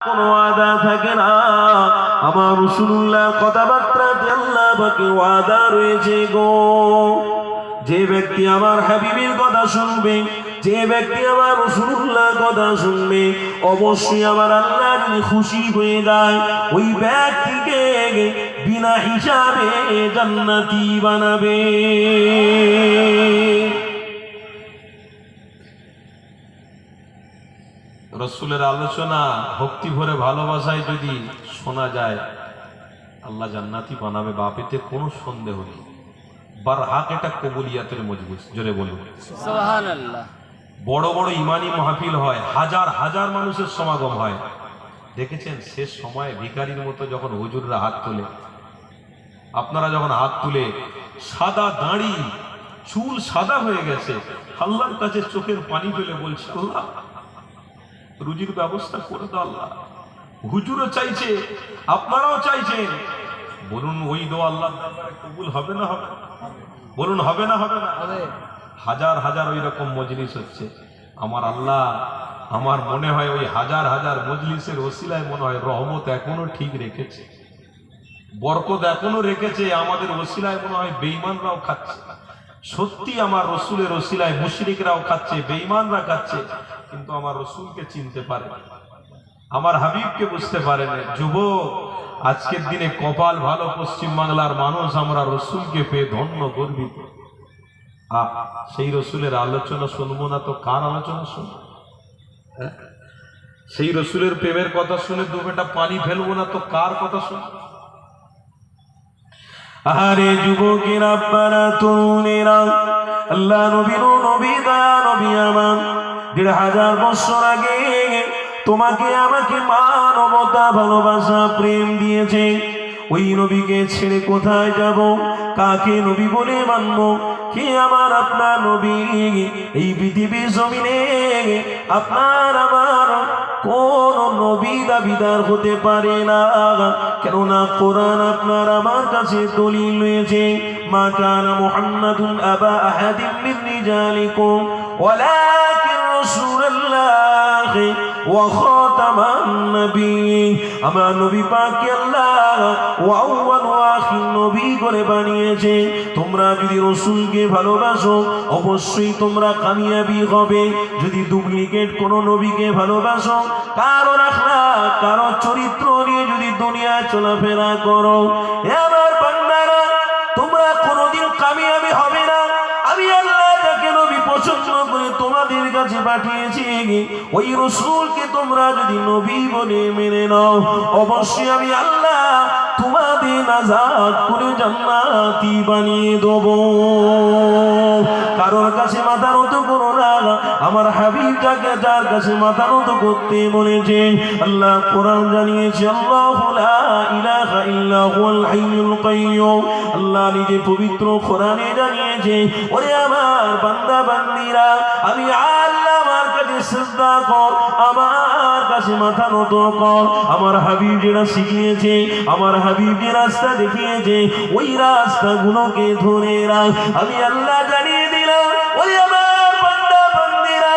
কোনো ওয়াদা থাকে না। আমার রাসূলুল্লাহর কথাবার্তাতে আল্লাহ পাকের ওয়াদা রয়েছে গো। যে ব্যক্তি আমার হাবিবের কথা শুনবে, যে ব্যক্তি আমার রাসূলুল্লাহর কথা শুনবে, অবশ্যই আমার আল্লাহ যদি খুশি হয়ে যায়, ওই ব্যক্তিকে বিনা হিসাবে জান্নাতি বানাবে। রসুলের আলোচনা ভক্তি ভরে ভালোবাসায় যদি শোনা যায়, আল্লাহ জান্নাতি বানাবে, বাপেতে কোনো সন্দেহ নেই। বারহাক এটা কবুলিয়াতের মজবুত, জোরে বলুন সুবহানাল্লাহ। বড় বড় ইমানি মাহফিল হয়, হাজার হাজার মানুষের সমাগম হয়। দেখেছেন শেষ সময়ে ভিখারির মতো যখন হুজুররা হাত তোলে, আপনারা যখন হাত তুলে সাদা দাড়ি চুল সাদা হয়ে গেছে, আল্লাহর কাছে চোখের পানি ফেলে বলছে, আল্লাহ রুজির ব্যবস্থা করে দাও আল্লাহ। হুজুরও চাইছে, আপনারাও চাইছেন, বলুন ওই দোয়া আল্লাহর দরবারে কবুল হবে না হবে? বলুন হবে না হবে না? হাজার হাজার ওই রকম মজলিস হচ্ছে। আমার আল্লাহ, আমার মনে হয় ওই হাজার হাজার মজলিসের ওসিলায় মনে হয় রহমত এখনো ঠিক রেখেছে, বরকত এখনো রেখেছে। আমাদের ওসিলায় মনে হয় বেঈমানরাও খাচ্ছে। সত্যি আমার রসুলের ওসিলায় মুশরিকরাও খাচ্ছে, বেঈমানরা খাচ্ছে, কিন্তু আমার রসুলকে চিনতে পারে, আমার হাবিবকে বুঝতে পারে না। যুবক, আজকের দিনে কপাল ভালো পশ্চিম বাংলার মানুষ, আমরা রসুলকে পেয়ে ধন্য গর্বিত। সেই রসুলের আলোচনা শুনবো না তো কার আলোচনা শুনবো? সেই রসুলের প্রেমের কথা শুনে দু বেটা পানি ফেলবো না তো কার কথা শুনবো? আরে যুবকেরা, আপনারা তরুণেরা, আল্লাহ নবীর নবী দয়া নবী আমার ১৫০০ বছর আগে তোমাকে আমাকে মানবতা ভালোবাসা প্রেম দিয়েছে। ওই নবীকে ছেড়ে কোথায় যাব? কাকে নবী বলে মানব? কে আমার আপনার নবী? এই পৃথিবীর জমিনে আপনার আমার কোন নবী দাবিদার হতে পারে না, কেননা কোরআন আপনার আমার কাছে দলিল রয়েছে। মা কানা মুহাম্মাদুন আবা আহাদিন মিন রিজালিকুম ওয়ালাকিন রাসূলুল্লাহ ওয়া খাতামান নবিয়্যিন। আমার নবী পাককে আল্লাহ আউয়াল ওয়া আখির নবী করে বানিয়েছে। তোমরা যদি রাসূলকে ভালোবাসো, অবশ্যই তোমরা কামিয়াবি হবে। যদি ডুপ্লিকেট কোন নবীকে ভালোবাসো, কারো আখলাক কারো চরিত্র নিয়ে যদি দুনিয়ায় চলাফেরা করো, আমার বান্দারা, তোমরা কোনোদিন কামিয়াবি হবে না। আমি আল্লাহ যাকে নবী পছন্দ করে তোমাদের কাছে পাঠিয়েছি, ওই রাসূলকে তোমরা যদি নবী বলে মেনে নাও, অবশ্যই আমি আল্লাহ তোমাদের আযাদ করে জান্নাতি বানিয়ে দেব। কারোর কাছে মাথা নত করো না, আমার হাবিব যাকে যার কাছে মাথা নত করতে বলেছে, আল্লাহ কোরআন জানিয়েছে, আল্লাহু লা ইলাহা ইল্লা হুয়াল হাইয়ুল কাইয়্যুম। আল্লাহ নিজে পবিত্র কোরআনে জানিয়েছে, ওরে আমার বান্দা বান্দিরা, আমি আল্লাহ আমার কাছে সিজদা কর, আমার কাছে মাথা নত কর। আমার হাবিব যেটা শিখিয়েছে, আমার হাবিব যে রাস্তা দেখিয়েছে, ওই রাস্তাগুলোকে ধরে রাখ। আমি আল্লাহ জানিয়ে দিলাম, ওরে আমার বান্দা বান্দিরা,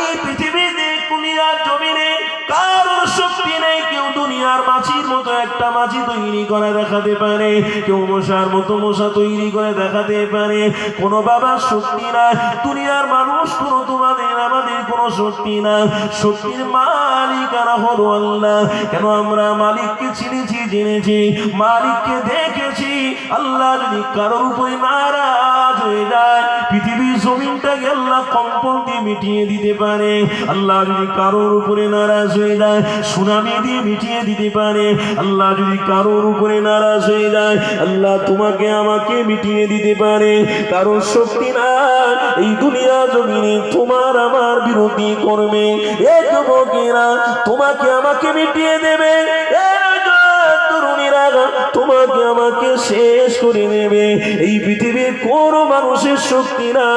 এই পৃথিবীতে দুনিয়ার জমিনে কারোর শক্তি নেই। কেউ দুনিয়ার মাছির মতো একটা মাছি তৈরি করে দেখাতে পারে, কেউ মশার মতো মশা তৈরি করে দেখাতে পারে, কোনো বাবার শক্তি নাই। দুনিয়ার মানুষ কোনো তোমাদের আমাদের কোনো শক্তি নাই। শক্তির মালিক কারা হলো আল্লাহ। কেন আমরা মালিককে চিনেছি, জেনেছি, মালিককে দেখেছি। আল্লাহ যদি কারোর উপরে নারাজ হয়ে যায়, পৃথিবীর জমিনটাকে আল্লাহ কম্পন দিয়ে মিটিয়ে দিতে পারে। আল্লাহ যদি কারোর উপরে নারাজ হয়ে যায়, সুনামি দিয়ে মিটিয়ে দিতে পারে। আল্লাহ যদি কারোর উপরে নারাজ হয়ে যায়, আল্লাহ তোমাকে আমাকে মিটিয়ে দিতে পারে। কারোর শক্তি না এই দুনিয়া জমিনে তোমার আমার বিরোধী করবে, এ যুবকেরা তোমাকে আমাকে মিটিয়ে দেবে, তোমাকে আমাকে শেষ করে নেবে। এই পৃথিবীর কোন মানুষের শক্তি না,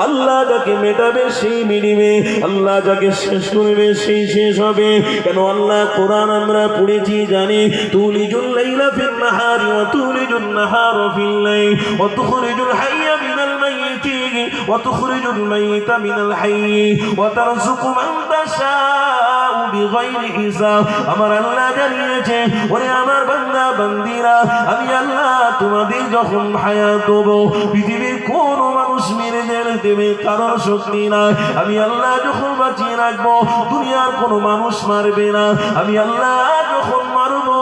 আল্লাহ যাকে মেটাবে সেই মিটবে, আল্লাহ যাকে শেষ করবে সেই শেষ হবে। কেন আল্লাহ কোরআন আমরা পড়েছি জানি, তুলিজুল লাইলা ফিন নাহারি ওয়া তুলিজুন নাহারা ফিল লাইল ওয়া তুখরিজুল হাইয়া মিনাল মাইয়িত الميت وتخرج الميت من الحي وترزق من تشاء بغير حساب আমার আল্লাহ জানিয়েছে ওরে আমার বান্দা বান্দিরা আমি আল্লাহ তোমাদের যখন হায়াত দেব পৃথিবীর কোন মানুষ মেরে দেবে কারোর শক্তি নাই আমি আল্লাহ যখন বাঁচিয়ে রাখবো দুনিয়ার কোনো মানুষ মারবে না আমি আল্লাহ যখন মারবো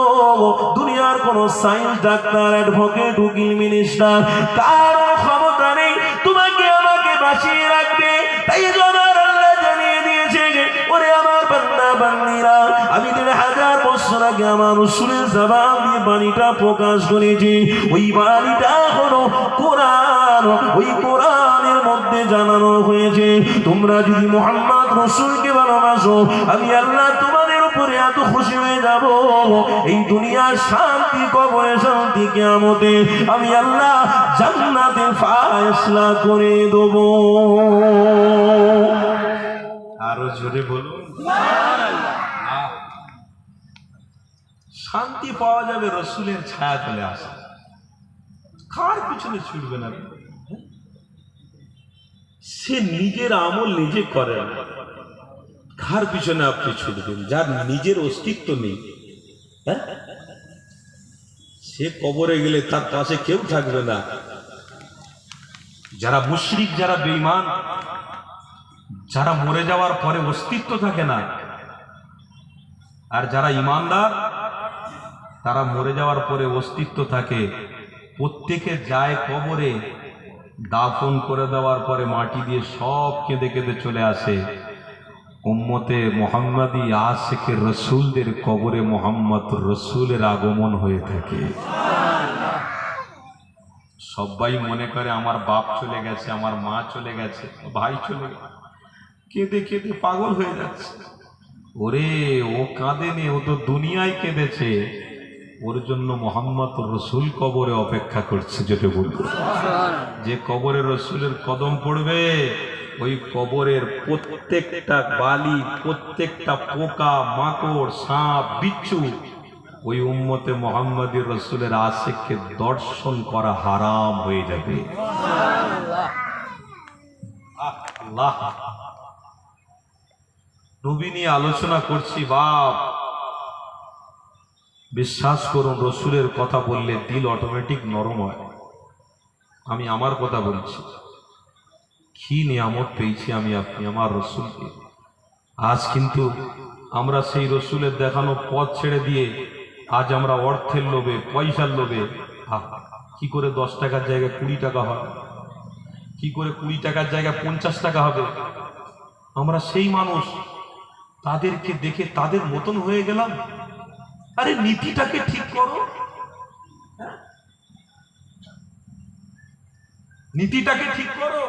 দুনিয়ার কোনো সায়েন্স ডাক্তার অ্যাডভোকেট উকিল মিনিস্টার কারো ক্ষমতা নেই তোমাকে আমাকে বাঁচিয়ে রাখবে তাই আমার আল্লাহ জানিয়ে দিয়েছে ওরে আমার বান্দা বান্দিরা আমি 3000 বছর আগে আমার রাসূলের জবান দিয়ে বাণীটা প্রকাশ করেছি ওই বাণীটা হলো কোরআন ওই কোরআনের মধ্যে জানানো হয়েছে তোমরা যদি মুহাম্মদ রাসূলকে ভালোবাসো আমি আল্লাহ তোমাদের উপরে এত খুশি হয়ে যাব এই দুনিয়ার শান্তি কবরে শান্তি কিয়ামতে আমি আল্লাহ জান্নাতে ফায়সালা করে দেব আরো জোরে বলুন সুবহানাল্লাহ শান্তি পাওয়া যাবে রাসূলের ছায়া চলে আসে কার পিছনে ছুটবে না সে নিজের আমল নিজে করে কার পিছনে আপনি ছুটবেন যার নিজের অস্তিত্ব নেই সে কবরে গেলে তার পাশে কেউ থাকবে না যারা মুশরিক যারা বেঈমান যারা মরে যাওয়ার পরে অস্তিত্ব থাকে না আর যারা ঈমানদার তারা মরে যাওয়ার পরে অস্তিত্ব থাকে প্রত্যেকে যায় কবরে দাফন করে দেওয়ার পরে মাটি দিয়ে সব কেঁদে কেঁদে চলে আসে উম্মতে মুহাম্মাদি আশিকে রাসূলদের কবরে মুহাম্মদ রাসূলের আগমন হয়ে থাকে সবাই মনে করে আমার বাপ চলে গেছে আমার মা চলে গেছে ভাই চলে গেছে কেঁদে কেঁদে পাগল হয়ে যাচ্ছে ওরে ও কাঁদেনি ও তো দুনিয়ায় কেঁদেছে ওর জন্য মুহাম্মদ রাসূল কবরে অপেক্ষা করছে যেটা বলবো যে কবরে রাসূলের কদম পড়বে ওই কবরের প্রত্যেকটা বালি প্রত্যেকটা পোকা মাকড় সাপ বিচ্ছু ওই উম্মতে মুহাম্মদী রাসূলের আশিককে দর্শন করা হারাম হয়ে যাবে আল্লাহ নবী নিয়ে আলোচনা করছি বাপ বিশ্বাস করুন রাসূলের কথা বললে দিল অটোমেটিক নরম হয় আমি আমার কথা বলছি কি নিয়ামত পেয়েছি আমি আপনি আমার রাসূলকে আজ কিন্তু আমরা সেই রাসূলের দেখানো পথ ছেড়ে দিয়ে আজ আমরা অর্থের লোভে পয়সার লোভে কি করে 10 টাকার জায়গায় 20 টাকা হয় কি করে 20 টাকার জায়গায় 50 টাকা হবে আমরা সেই মানুষ তাদেরকে দেখে তাদের মতন হয়ে গেলাম আরে নীতিটাকে ঠিক করো নীতিটাকে ঠিক করো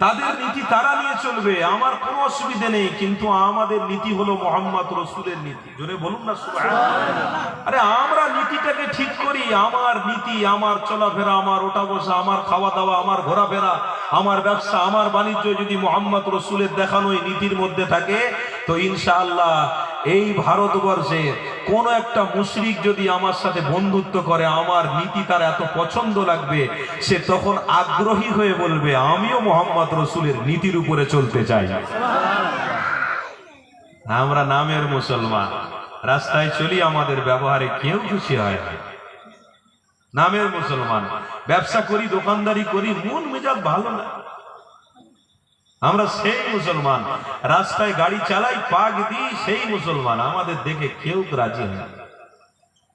তাদের নীতি তারা নিয়ে চলবে আমার কোনো অসুবিধা নেই কিন্তু আমাদের নীতি হলো মুহাম্মদ রাসূলের নীতি জোরে বলুন না সুবহানাল্লাহ আরে আমরা নীতিটাকে ঠিক করি আমার নীতি আমার চলাফেরা আমার ওঠা বসা আমার খাওয়া দাওয়া আমার ঘোরাফেরা আমার ব্যবসা আমার বাণিজ্য যদি মুহাম্মদ রাসূলের দেখানো এই নীতির মধ্যে থাকে তো ইনশাআল্লাহ এই ভারতবর্ষে কোন একটা মুশরিক যদি আমার সাথে বন্ধুত্ব করে আমার নীতি তার এত পছন্দ লাগবে সে তখন আগ্রহী হয়ে বলবে আমিও মুহাম্মদ রাসূলের নীতির উপরে চলতে চাই আমরা নামের মুসলমান রাস্তায় চলি আমাদের ব্যবহারে কেউ খুশি হয় না নামের মুসলমান ব্যবসা করি দোকানদারি করি মন মেজাজ ভালো না আমরা সেই মুসলমান রাস্তায় গাড়ি চালাই পাক দিই সেই মুসলমান আমাদের দেখে কেউ রাজি হয় না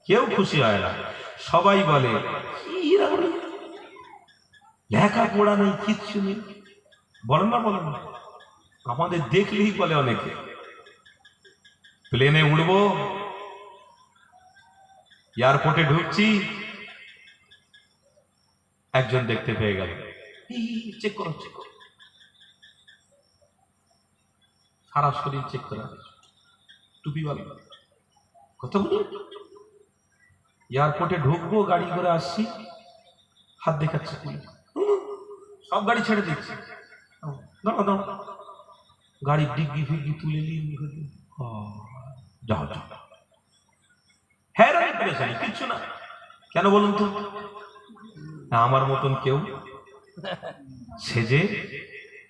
কেউ খুশি হয় না সবাই বলে লেখাপড়া নেই কিচ্ছু নেই বলেন না বলেন না আমাদের দেখলেই বলে অনেকে প্লেনে উঠবো এয়ারপোর্টে ঢুকছি একজন দেখতে পেয়ে গেল চেক করো চেক করো সারা শরীর চেক করা টুপি বলে কথা বলি এয়ারপোর্টে ঢুকবো গাড়ি করে আসছি হাত দেখাচ্ছে সব গাড়ি ছেড়ে দিচ্ছে দাঁড়া দাঁড়া গাড়ির ডিগ্গি ফিগ্গি তুলে নিয়ে যাও যাও হ্যাঁ কিচ্ছু না কেন বলুন তো আমার মতন কেউ সেজে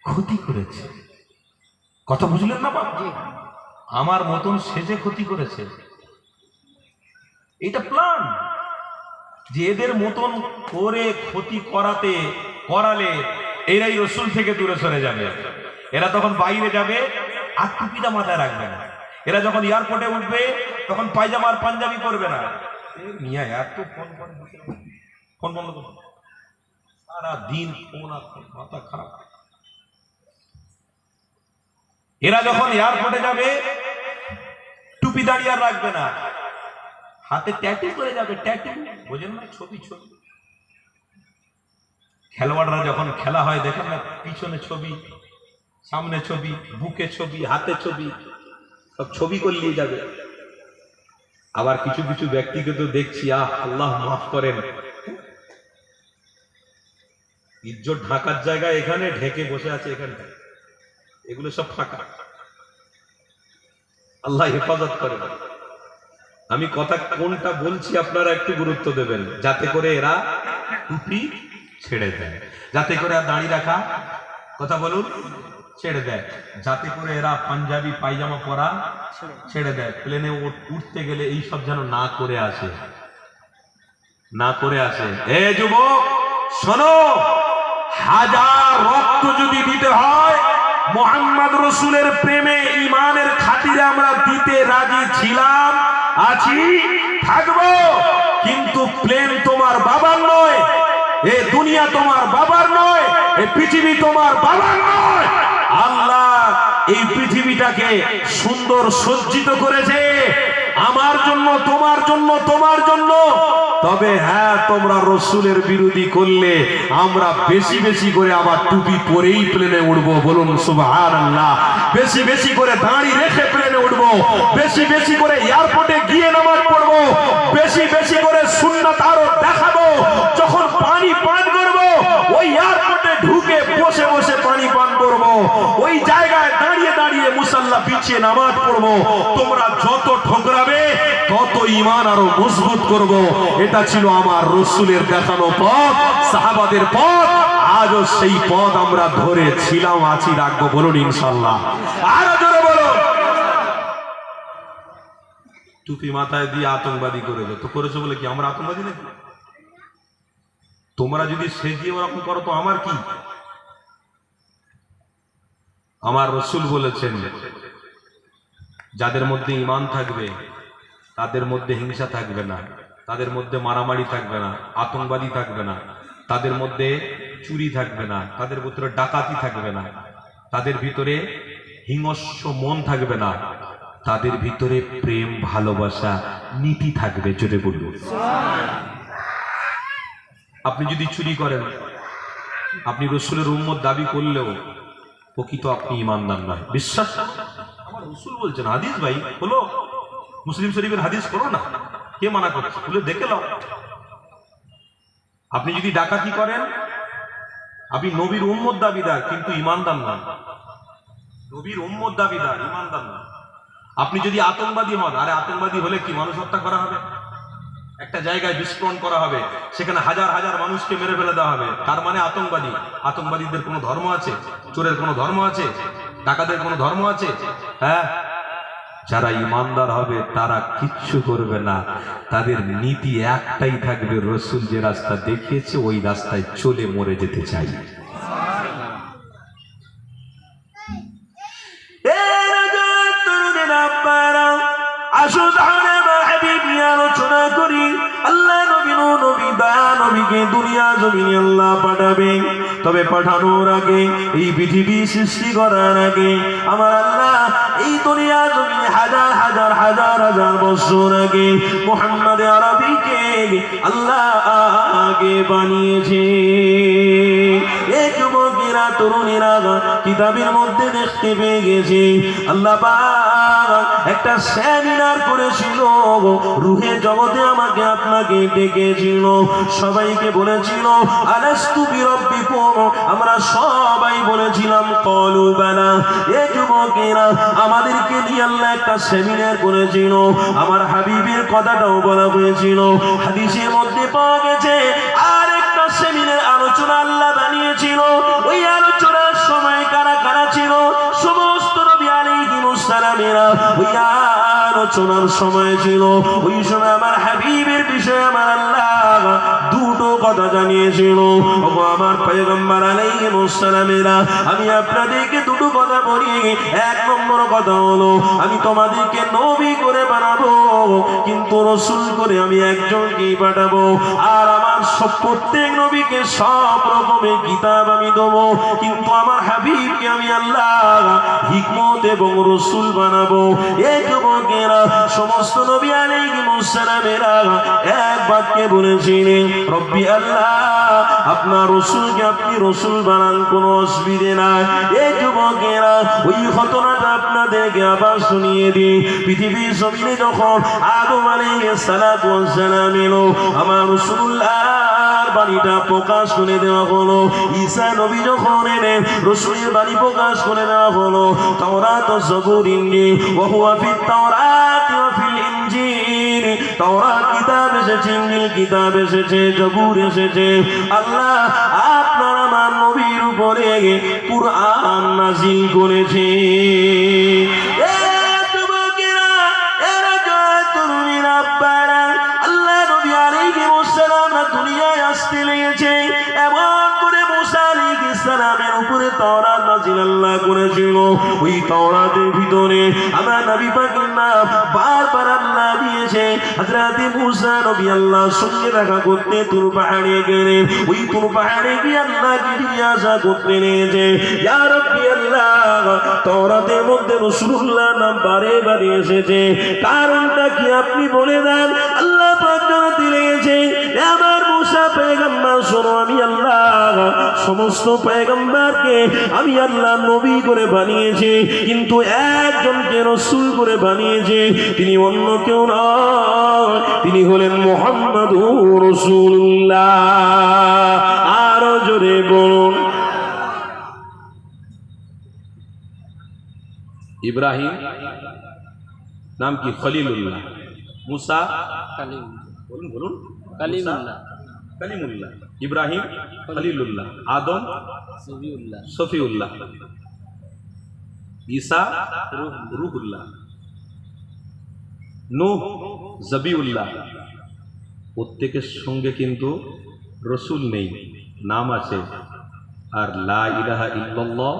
ক্ষতি করেছে। কথা বুঝলেন না বাবা? আমার মতন সেজে ক্ষতি করেছে। এটা প্ল্যান যে এদের মতন করে ক্ষতি করালে এরাই রসুল থেকে দূরে সরে যাবে। এরা তখন বাইরে যাবে আর টুপিটা মাথায় রাখবে না। এরা যখন এয়ারপোর্টে উঠবে তখন পায়জামা আর পাঞ্জাবি পরবে না। মিয়া এত ফোন বন্ধ করো, সারা দিন ফোন আর মাথা খারাপ। এরা যখন এয়ারপোর্টে যাবে টুপি দাঁড়িয়ে আর রাখবে না, হাতে ট্যাটু করে যাবে। ট্যাটু বোঝেন না? ছবি ছবি। খেলোয়াড়রা যখন খেলা হয় দেখেন না, পিছনে ছবি, সামনে ছবি, বুকে ছবি, হাতে ছবি, সব ছবি করলিয়ে যাবে। আবার কিছু কিছু ব্যক্তিকে তো দেখছি, আল্লাহ মাফ করেন, ইজ্জত ঢাকার জায়গায় এখানে ঢেকে বসে আছে, এখানটা এগুলো সব ফাঁকা। আল্লাহ হেফাজত করেন। আমি কথা কোনটা বলছি আপনারা একটু গুরুত্ব দেবেন, যাতে করে এরা টুপি ছেড়ে দেয়, যাতে করে আর দাড়ি রাখা, কথা বলুন, ছেড়ে দেয়, যাতে করে এরা পাঞ্জাবি পায়জামা পরা ছেড়ে দেয়। প্লেনে উঠতে গেলে এই সব যেন না করে আসে, না করে আসে। এ যুবক শোনো, হাজার রক্ত যদি দিতে হয় মুহাম্মদ রসুলের প্রেমে ঈমানের খাতিরে আমরা দিতে রাজি ছিলাম, আছি, থাকবো। কিন্তু প্লেন তোমার বাবার নয়, এ দুনিয়া তোমার বাবার নয়, এ পৃথিবী তোমার বাবার নয়। আল্লাহ এই পৃথিবীটাকে সুন্দর সজ্জিত করেছে আমার জন্য, তোমার জন্য, তোমার জন্য। তবে হ্যাঁ, তোমরা রসুলের বিরোধী করলে আমরা বেশি বেশি করে আবার টুপি পরেই প্লেনে উঠবো। বলুন সুবহানাল্লাহ। বেশি বেশি করে দাঁড়ি রেখে প্লেনে উঠবো, বেশি বেশি করে এয়ারপোর্টে গিয়ে নামাজ পড়বো, বেশি বেশি করে সুন্নাত আরো দেখাবো। যখন পানি পান করবো ওই এয়ারপোর্টে ঢুকে বসে বসে পানি পান করবো, ওই জায়গায় দাঁড়িয়ে দাঁড়িয়ে মুসাল্লা বিছিয়ে নামাজ পড়বো। তোমরা যত ঠকরাবে তত ঈমান আরো মজবুত করবো। এটা ছিল আমার রসুলের দেখানো পথ, সাহাবাদের পথ। আজও সেই পথ আমরা ধরেছিলাম, আছি, রাখবো। বলুন ইনশাল্লাহ। আরো জোরে বলুন। টুপি মাথায় দিয়ে আতঙ্কবাদী করেছো, তো করেছো বলে কি আমরা আতঙ্কবাদী নাকি? তোমরা যদি সেজিয়ে ওরকম করো তো আমার কি? আমার রসুল বলেছেন, যাদের মধ্যে ঈমান থাকবে তাদের মধ্যে হিংসা থাকবে না, তাদের মধ্যে মারামারি থাকবে না, আতঙ্কবাদী থাকবে না, তাদের মধ্যে চুরি থাকবে না, তাদের ভিতরে ডাকাতি থাকবে না, তাদের ভিতরে হিংস্র মন থাকবে না, তাদের ভিতরে প্রেম, ভালোবাসা, নীতি থাকবে। জোরে বলুন। আপনি যদি চুরি করেন, আপনি রসুলের উম্মত দাবি করলেও প্রকৃত আপনি ঈমানদার নয়। বিশ্বাস আমার রসুল বলছেন, হাদিস ভাই হলো, মুসলিম শরীফের হাদিস করো না, কে মানা করছে? খুলে দেখে নাও। আপনি যদি ডাকাতি করেন, আপনি নবীর উম্মত দাবিদার কিন্তু ঈমানদার নন। নবীর উম্মত দাবিদার, ঈমানদার নন। আপনি যদি আতঙ্কবাদী হন, আরে আতঙ্কবাদী হলে কি মানুষ হত্যা করা হবে? একটা জায়গায় বিস্ফোরণ করা হবে, সেখানে হাজার হাজার মানুষকে মেরে ফেলে দেওয়া হবে, তার মানে আতঙ্কবাদী। আতঙ্কবাদীদের কোনো ধর্ম আছে? চোরের কোনো ধর্ম আছে? ডাকাতের কোনো ধর্ম আছে? হ্যাঁ, যারা ঈমানদার হবে তারা কিচ্ছু করবে না, তাদের নীতি একটাই থাকবে, রসুল যে রাস্তা দেখিয়েছে ওই রাস্তায় চলে মরে যেতে চাই। আলোচনা করি আল্লাহ নবীকে দুনিয়া জমিনে আল্লাহ পাঠাবেন। তবে পাঠানোর আগে, এই পৃথিবী সৃষ্টি করার আগে আমার আল্লাহ এই দুনিয়া জমিনে হাজার হাজার হাজার হাজার বছর আগে মুহাম্মদ আরবীকে আল্লাহ আগে বানিয়েছে। এই যুবকেরা, তরুণীরা কিতাবের মধ্যে দেখতে পেয়ে গেছে আল্লাহ পাক একটা সেমিনার করেছিল, রুহে জগতে আমাকে আপনাকে ডেকেছিল, সবাইকে বলেছিল আলাস্তু বিরাব্বিকুম, আমরা সবাই বলেছিলাম ক্বালু বালা। এই যুবকেরা আমাদেরকে নিয়ে আল্লাহ একটা সেমিনার করেছিল, আমার হাবিবের কথাটাও বলা হয়েছিল। হাদিসের মধ্যে পাওয়া গেছে আর একটা সেমিনার আলোচনা আলোচনা আল্লাহ বানিয়েছিল, ওই আলোচনার সময় কারা কারা ছিল? সমস্ত নবী আলাইহিমুস সালামেরা ওই আলোচনার সময় ছিল। ওই সময় আমার হাবিবের বিষয়ে আমার আল্লাহ দুটো কথা জানিয়েছিল। ওগো আমার পয়গম্বর আলাইহিমুস সালামেরা, আমি আপনাদেরকে দুটো কথা বলি। এক নম্বর কথা হলো, আমি তোমাদেরকে নবী করে বানাবো, কিন্তু রাসূল করে আমি একজনকেই পাঠাবো। আর আমার সব প্রত্যেক নবীকে সব রকমের কিতাব আমি দেবো, কিন্তু আমার হাবিবকে আমি আল্লাহ হিকমত এবং রাসূল বানাবো। এই যুবকেরা, সমস্ত নবী আলাইহিমুস সালামেরা এক বাক্যে বলেছিলেন, রব্বি আল্লাহ, আপনার রাসূলকে আপনি রাসূল বানান, কোনো অসুবিধে নাই। এই যুবকেরা, ওই ঘটনাটা আপনাদেরকে আবার শুনিয়ে দিই। পৃথিবীর জমিনে যখন আদম আলাইহিস সালাতু ওয়াস সালাম এলো, আমার রাসূলুল্লাহর বাণীটা প্রকাশ করে দেওয়া হলো। ঈসা নবী যখন এলেন, রাসূলের বাণী প্রকাশ করে দেওয়া হলো। তাওরাত ও জবুর, ইনজিল, ওয়া হুয়া ফিত তাওরাত ওয়া ফিল ইনজিল। তাওরাত কিতাব এসেছে, ইনজিল কিতাব এসেছে, জবুর এসেছে। আল্লাহ আপনার আমার নবীর উপরে কুরআন নাযিল করেছে। আল্লাহ নবী আলাইহিস সালাম দুনিয়ায় আসতে লেগেছে, এমন করে মুসা আলাইহিস সালামের উপরে তাওরাত নাযিল আল্লাহ করেছিল। ওই তাওরাতের ভিতরে আমার নবী পাকের নাম বারবার আল্লাহ দিয়েছে। হযরত মুসা নবী আল্লাহর সঙ্গে দেখা করতে তুর পাহাড়ে গেলেন। ওই তুর পাহাড়ে গিয়ে আল্লাহকে জিজ্ঞাসা করতে নিয়েছে, ইয়া রাব্বি আল্লাহ, তাওরাতের মধ্যে রাসূলুল্লাহ নাম বারে বারে এসেছে, কারণটা কি আপনি বলে দেন। আল্লাহ পাক জানাতে লেগেছে, আমার মুসা পয়গম্বর শোনো, আমি আল্লাহ সমস্ত পয়গম্বরকে আমি আল্লাহ নবী করে বানিয়েছি, কিন্তু একজনকে রাসূল করে বানিয়েছি, তিনি অন্য কেউ নয়, তিনি হলেন মুহাম্মাদুর রাসূলুল্লাহ। আরো জোরে বলুন। ইব্রাহিম নাম কি? খলিলুল্লাহ। মুসা বলুন বলুন কালিমুল্লাহ। কালিমুল্লাহ। ইব্রাহিম খলিলুল্লাহ। আদম সফিউল্লাহ। ঈসা রূহুল্লাহ। নূহ জবিউল্লাহ। প্রত্যেকের সঙ্গে কিন্তু রসুল নেই, নাম আছে। আর লা ইলাহা ইল্লাল্লাহ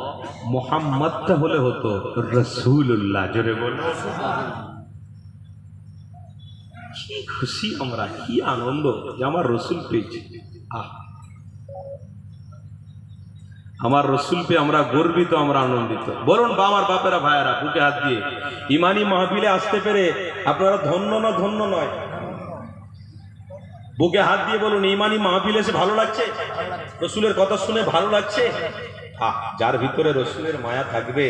মুহাম্মাদটা হলে হতো রাসূলুল্লাহ। জোরে বলো। কি খুশি আমরা, কি আনন্দ যে আমার রসুল পেয়েছি। আমার রসুল পেয়ে আমরা গর্বিত, আমরা আনন্দিত। বলুন বা আমার বাপেরা ভাইয়েরা, বুকে হাত দিয়ে ইমানি মাহফিলে আসতে পেরে আপনারা ধন্য না ধন্য নয়? বুকে হাত দিয়ে বলুন, ইমানি মাহফিলে এসে ভালো লাগছে? রসুলের কথা শুনে ভালো লাগছে? যার ভিতরে রসুলের মায়া থাকবে